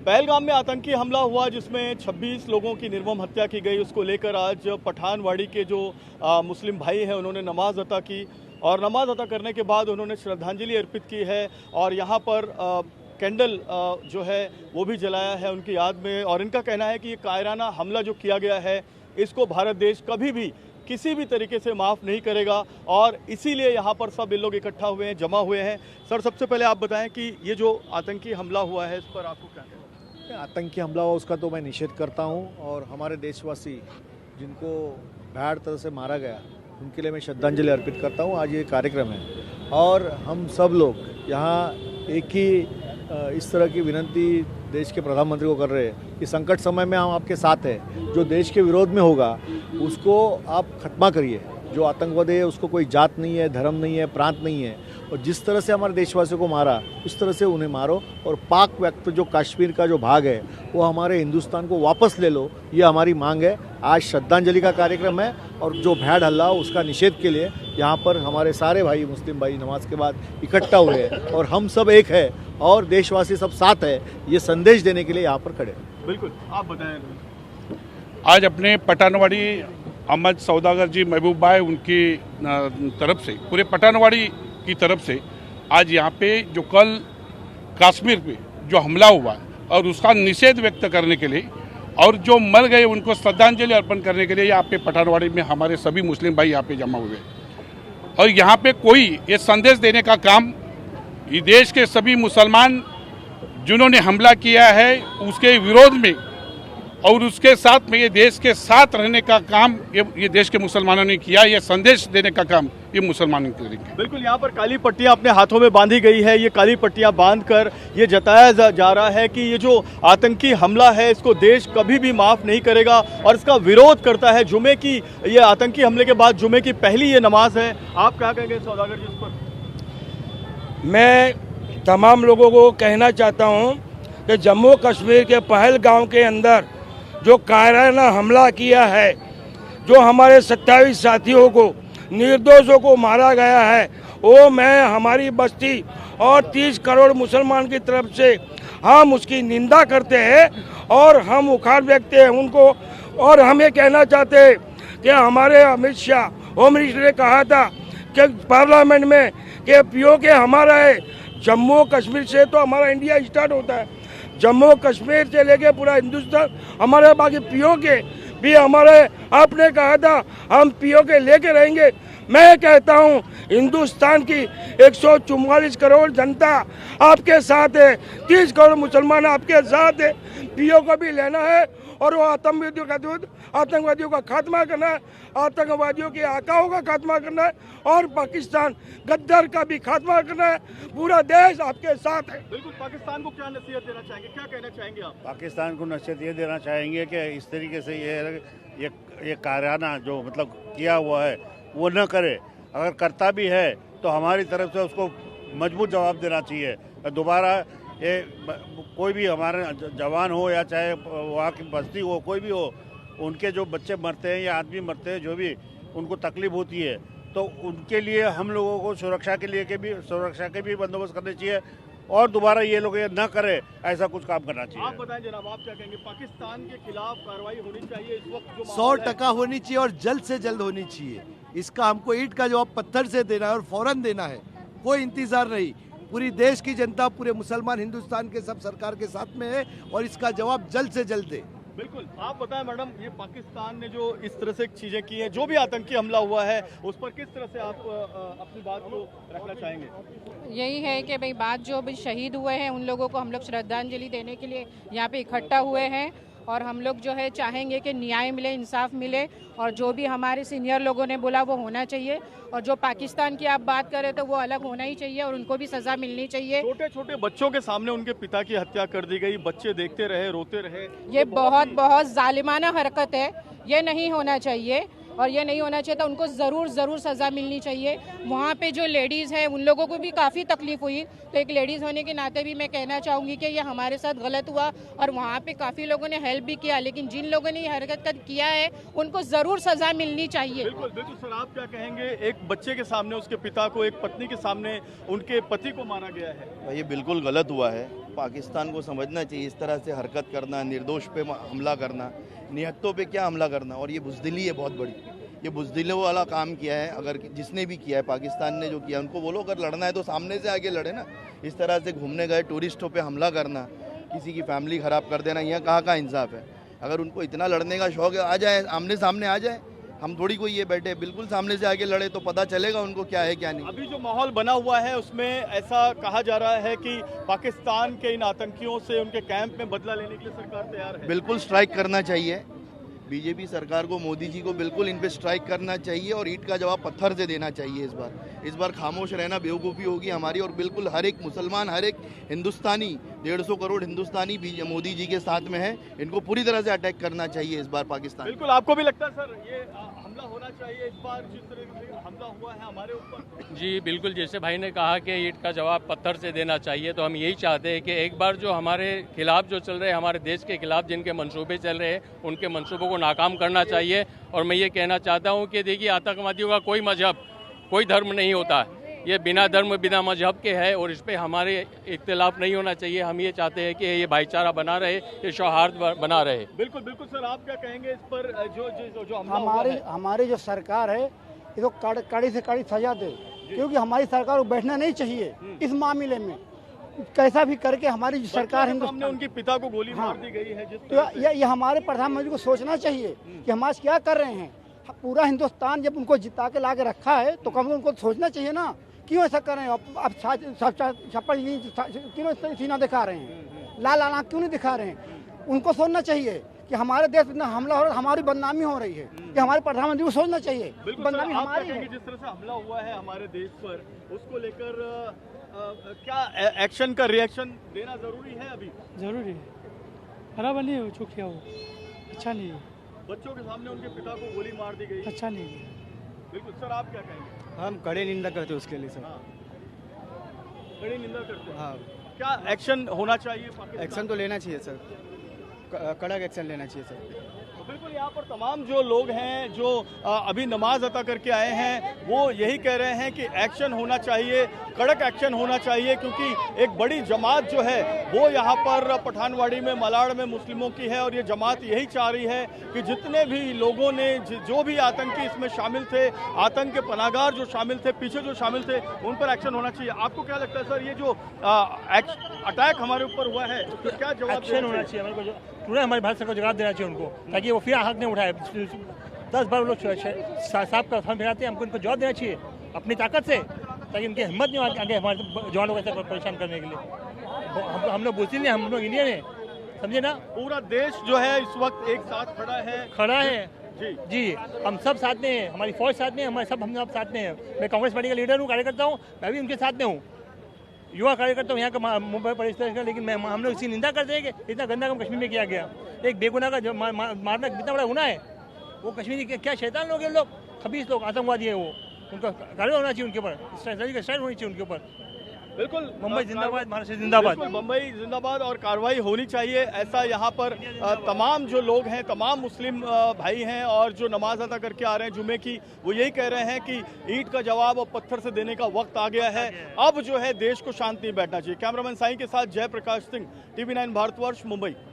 पहलगाम में आतंकी हमला हुआ जिसमें 26 लोगों की निर्मम हत्या की गई, उसको लेकर आज पठानवाड़ी के जो मुस्लिम भाई हैं उन्होंने नमाज अता की और नमाज अता करने के बाद उन्होंने श्रद्धांजलि अर्पित की है और यहाँ पर कैंडल जो है वो भी जलाया है उनकी याद में। और इनका कहना है कि ये कायराना हमला जो किया गया है इसको भारत देश कभी भी किसी भी तरीके से माफ़ नहीं करेगा और इसीलिए यहाँ पर सब ये लोग इकट्ठा हुए हैं, जमा हुए हैं। सर, सबसे पहले आप बताएं कि ये जो आतंकी हमला हुआ है इस पर आपको क्या कहना है? आतंकी हमला हुआ उसका तो मैं निषेध करता हूँ और हमारे देशवासी जिनको भयाड़ तरह से मारा गया उनके लिए मैं श्रद्धांजलि अर्पित करता हूँ। आज ये कार्यक्रम है और हम सब लोग यहाँ एक ही इस तरह की विनती देश के प्रधानमंत्री को कर रहे हैं कि संकट समय में हम आपके साथ हैं। जो देश के विरोध में होगा उसको आप खत्मा करिए। जो आतंकवादी है उसको कोई जात नहीं है, धर्म नहीं है, प्रांत नहीं है और जिस तरह से हमारे देशवासियों को मारा उस तरह से उन्हें मारो और पाक व्यक्त जो कश्मीर का जो भाग है वो हमारे हिंदुस्तान को वापस ले लो, ये हमारी मांग है। आज श्रद्धांजलि का कार्यक्रम है और जो भैड़ हल्ला उसका निषेध के लिए यहाँ पर हमारे सारे भाई मुस्लिम भाई नमाज के बाद इकट्ठा हुए हैं और हम सब एक है और देशवासी सब साथ है, ये संदेश देने के लिए यहाँ पर खड़े हैं। बिल्कुल, आप बताएं। आज अपने पठानवाड़ी अहमद सौदागर जी महबूब भाई उनकी तरफ से, पूरे पठानवाड़ी की तरफ से आज यहाँ पे जो कल कश्मीर पे जो हमला हुआ और उसका निषेध व्यक्त करने के लिए और जो मर गए उनको श्रद्धांजलि अर्पण करने के लिए यहाँ पे पठानवाड़ी में हमारे सभी मुस्लिम भाई यहाँ पे जमा हुए और यहाँ पे कोई ये संदेश देने का काम ये देश के सभी मुसलमान जिन्होंने हमला किया है उसके विरोध में और उसके साथ में ये देश के साथ रहने का काम ये देश के मुसलमानों ने किया, ये संदेश देने का काम ये मुसलमान करेंगे। बिल्कुल, यहाँ पर काली पट्टियाँ अपने हाथों में बांधी गई है। ये काली पट्टियाँ बांधकर ये जताया जा रहा है कि ये जो आतंकी हमला है इसको देश कभी भी माफ़ नहीं करेगा और इसका विरोध करता है। जुमे की ये आतंकी हमले के बाद जुमे की पहली ये नमाज है। आप क्या कहेंगे सौदागर जी इस पर? मैं तमाम लोगों को कहना चाहता हूँ कि जम्मू कश्मीर के पहलगाम के अंदर जो कायराना हमला किया है, जो हमारे 27 साथियों को निर्दोषों को मारा गया है, वो मैं हमारी बस्ती और 30 करोड़ मुसलमान की तरफ से हम उसकी निंदा करते हैं और हम उखाड़ फेंकते हैं उनको। और हम ये कहना चाहते हैं कि हमारे अमित शाह होम मिनिस्टर ने कहा था कि पार्लियामेंट में कि पीओके हमारा है, जम्मू कश्मीर से तो हमारा इंडिया स्टार्ट होता है, जम्मू कश्मीर से लेके पूरा हिंदुस्तान हमारे, बाकी पीओके भी हमारे। आपने कहा था हम पीओके लेके रहेंगे। मैं कहता हूं हिंदुस्तान की 144 करोड़ जनता आपके साथ है, 30 करोड़ मुसलमान आपके साथ है। पीओके भी लेना है और वो आतंकवादियों का खात्मा करना है, आतंकवादियों के आकाओं का खात्मा करना है और पाकिस्तान गद्दार का भी खात्मा करना है। पूरा देश आपके साथ है। बिल्कुल, पाकिस्तान को क्या नसीहत देना चाहेंगे, क्या कहना चाहेंगे आप? पाकिस्तान को नसीहत ये देना चाहेंगे कि इस तरीके से ये कायराना जो मतलब किया हुआ है वो न करे। अगर करता भी है तो हमारी तरफ से उसको मजबूत जवाब देना चाहिए। दोबारा ये कोई भी हमारे जवान हो या चाहे वहाँ की बस्ती हो, कोई भी हो, उनके जो बच्चे मरते हैं या आदमी मरते हैं, जो भी उनको तकलीफ होती है तो उनके लिए हम लोगों को सुरक्षा के भी बंदोबस्त करने चाहिए और दोबारा ये लोग ये न करे, ऐसा कुछ काम करना चाहिए। आप बताएं जनाब, आप क्या कहेंगे? पाकिस्तान के खिलाफ कार्रवाई होनी चाहिए इस वक्त जो 100% होनी चाहिए और जल्द से जल्द होनी चाहिए। इसका हमको ईंट का जवाब पत्थर से देना है और फौरन देना है, कोई इंतजार नहीं। पूरी देश की जनता, पूरे मुसलमान हिंदुस्तान के सब सरकार के साथ में है और इसका जवाब जल्द से जल्द दे। बिल्कुल, आप बताएं मैडम, ये पाकिस्तान ने जो इस तरह से चीजें की हैं, जो भी आतंकी हमला हुआ है उस पर किस तरह से आप अपनी बात को रखना चाहेंगे? यही है कि भाई बात जो भी शहीद हुए हैं उन लोगों को हम लोग श्रद्धांजलि देने के लिए यहाँ पे इकट्ठा हुए हैं और हम लोग जो है चाहेंगे कि न्याय मिले, इंसाफ मिले और जो भी हमारे सीनियर लोगों ने बोला वो होना चाहिए और जो पाकिस्तान की आप बात करें तो वो अलग होना ही चाहिए और उनको भी सजा मिलनी चाहिए। छोटे छोटे बच्चों के सामने उनके पिता की हत्या कर दी गई, बच्चे देखते रहे, रोते रहे। ये बहुत जालिमाना हरकत है, ये नहीं होना चाहिए और ये नहीं होना चाहिए। तो उनको ज़रूर सज़ा मिलनी चाहिए। वहाँ पे जो लेडीज़ हैं उन लोगों को भी काफ़ी तकलीफ हुई, तो एक लेडीज़ होने के नाते भी मैं कहना चाहूँगी कि ये हमारे साथ गलत हुआ और वहाँ पे काफ़ी लोगों ने हेल्प भी किया, लेकिन जिन लोगों ने ये हरकत किया है उनको ज़रूर सज़ा मिलनी चाहिए। बिल्कुल बिल्कुल सर, आप क्या कहेंगे? एक बच्चे के सामने उसके पिता को, एक पत्नी के सामने उनके पति को मारा गया है, ये बिल्कुल गलत हुआ है पाकिस्तान को समझना चाहिए। इस तरह से हरकत करना, निर्दोष पे हमला करना, निहत्तों पे क्या हमला करना, और ये बुज़दिली है बहुत बड़ी। ये बुज़दिलों वाला काम किया है, अगर जिसने भी किया है, पाकिस्तान ने जो किया, उनको बोलो अगर लड़ना है तो सामने से आगे लड़े ना। इस तरह से घूमने गए टूरिस्टों पे हमला करना, किसी की फैमिली ख़राब कर देना, यहाँ कहाँ इंसाफ है। अगर उनको इतना लड़ने का शौक है, आ जाए, आमने सामने आ जाए। हम थोड़ी कोई ये बैठे, बिल्कुल सामने से आगे लड़े तो पता चलेगा उनको क्या है क्या नहीं। अभी जो माहौल बना हुआ है उसमें ऐसा कहा जा रहा है कि पाकिस्तान के इन आतंकियों से उनके कैंप में बदला लेने के लिए सरकार तैयार है। बिल्कुल स्ट्राइक करना चाहिए बीजेपी सरकार को, मोदी जी को बिल्कुल इन पे स्ट्राइक करना चाहिए और ईंट का जवाब पत्थर से देना चाहिए। इस बार खामोश रहना बेवकूफ़ी होगी हमारी, और बिल्कुल हर एक मुसलमान, हर एक हिंदुस्तानी, 150 करोड़ हिंदुस्तानी मोदी जी के साथ में है। इनको पूरी तरह से अटैक करना चाहिए इस बार पाकिस्तान। बिल्कुल, आपको भी लगता है सर ये हमला होना चाहिए इस बार जिस तरह से हमला हुआ है हमारे ऊपर? जी बिल्कुल, जैसे भाई ने कहा कि ईंट का जवाब पत्थर से देना चाहिए, तो हम यही चाहते हैं कि एक बार जो हमारे खिलाफ जो चल रहे हैं, हमारे देश के खिलाफ जिनके मंसूबे चल रहे हैं, उनके मंसूबों को नाकाम करना चाहिए। और मैं ये कहना चाहता हूँ कि देखिए, आतंकवादियों का कोई मजहब, कोई धर्म नहीं होता, ये बिना धर्म बिना मजहब के है और इस पर हमारे इख्तिलाफ नहीं होना चाहिए। हम ये चाहते हैं कि ये भाईचारा बना रहे, ये सौहार्द बना रहे। बिल्कुल बिल्कुल सर, आप क्या कहेंगे इस पर? जो हमला हमारी जो सरकार है ये तो कड़ी से कड़ी सजा दे, क्योंकि हमारी सरकार को बैठना नहीं चाहिए इस मामले में। कैसा भी करके हमारी जो सरकार हमने उनके पिता को गोली मार दी गई है, तो ये हमारे प्रधानमंत्री को सोचना चाहिए कि हम आज क्या कर रहे हैं। पूरा हिंदुस्तान जब उनको जिता के ला के रखा है तो कम से कम उनको सोचना चाहिए ना, क्यों ऐसा कर रहे हैं। अब छप्पड़ क्यों सीना दिखा रहे हैं, लाल आंख क्यों नहीं दिखा रहे हैं। उनको सोचना चाहिए कि हमारे देश में हमला हो रहा है, हमारी बदनामी हो रही है, कि हमारे प्रधानमंत्री को सोचना चाहिए। बदनामी हमारी है। जिस तरह से हमला हुआ है हमारे देश पर, उसको लेकर क्या एक्शन का रिएक्शन देना जरूरी है? अभी जरूरी है, बराबर नहीं हो जो किया वो अच्छा नहीं है। बच्चों के सामने उनके पिता को गोली मार दी गई, अच्छा नहीं है। बिल्कुल सर, आप क्या कहेंगे? हम कड़े निंदा करते हैं उसके लिए सर। कड़ी निंदा करते हैं। हाँ, क्या एक्शन होना चाहिए? एक्शन तो लेना चाहिए सर, कड़क एक्शन लेना चाहिए सर। बिल्कुल, यहाँ पर तमाम जो लोग हैं जो अभी नमाज अता करके आए हैं, वो यही कह रहे हैं कि एक्शन होना चाहिए, कड़क एक्शन होना चाहिए, क्योंकि एक बड़ी जमात जो है वो यहाँ पर पठानवाड़ी में, मलाड़ में मुस्लिमों की है, और ये जमात यही चाह रही है कि जितने भी लोगों ने, जो भी आतंकी इसमें शामिल थे, आतंक के पनाहगार जो शामिल थे, पीछे जो शामिल थे, उन पर एक्शन होना चाहिए। आपको क्या लगता है सर, ये जो अटैक हमारे ऊपर हुआ है, तो क्या जवाब एक्शन होना चाहिए? हमारे को पूरा हमारे भारत सरकार को जवाब देना चाहिए उनको, ताकि वो फिर हाथ नहीं उठाए। 10 बार लोग साफ का फॉर्म फिराते हैं, हमको इनको जवाब देना चाहिए अपनी ताकत से, ताकि उनकी हिम्मत नहीं हो आगे हमारे जवानों को ऐसा परेशान करने के लिए। हम लोग मुस्लिम हैं, हम लोग इंडियन हैं, समझे ना। पूरा देश जो है इस वक्त एक साथ खड़ा है। जी, हम सब साथ में हैं, हमारी फौज साथ में है, हम सब साथ में हैं। मैं कांग्रेस पार्टी का लीडर हूँ, कार्यकर्ता हूँ, मैं भी उनके साथ में हूँ, युवा कार्यकर्ता हूँ यहाँ का, मुंबई परिसर का। लेकिन हम लोग इसी निंदा करते हैं कि इतना गंदा काम कश्मीर में किया गया। एक बेगुनाह का जो मारना कितना बड़ा गुनाह है। वो कश्मीरी क्या शैतान लोग हैं, लोग खबीस लोग, आतंकवादी है वो। उनका कार्रवाई होना चाहिए उनके ऊपर, स्ट्राइक होनी चाहिए उनके ऊपर। बिल्कुल, मुंबई जिंदाबाद, महाराष्ट्र जिंदाबाद। मुंबई जिंदाबाद, और कार्रवाई होनी चाहिए, ऐसा यहाँ पर तमाम जो लोग हैं, तमाम मुस्लिम भाई हैं और जो नमाज अदा करके आ रहे हैं जुमे की, वो यही कह रहे हैं कि ईंट का जवाब और पत्थर से देने का वक्त आ गया है। अब जो है देश को शांत नहीं बैठना चाहिए। कैमरामैन साईं के साथ जयप्रकाश सिंह, TV9 भारतवर्ष, मुंबई।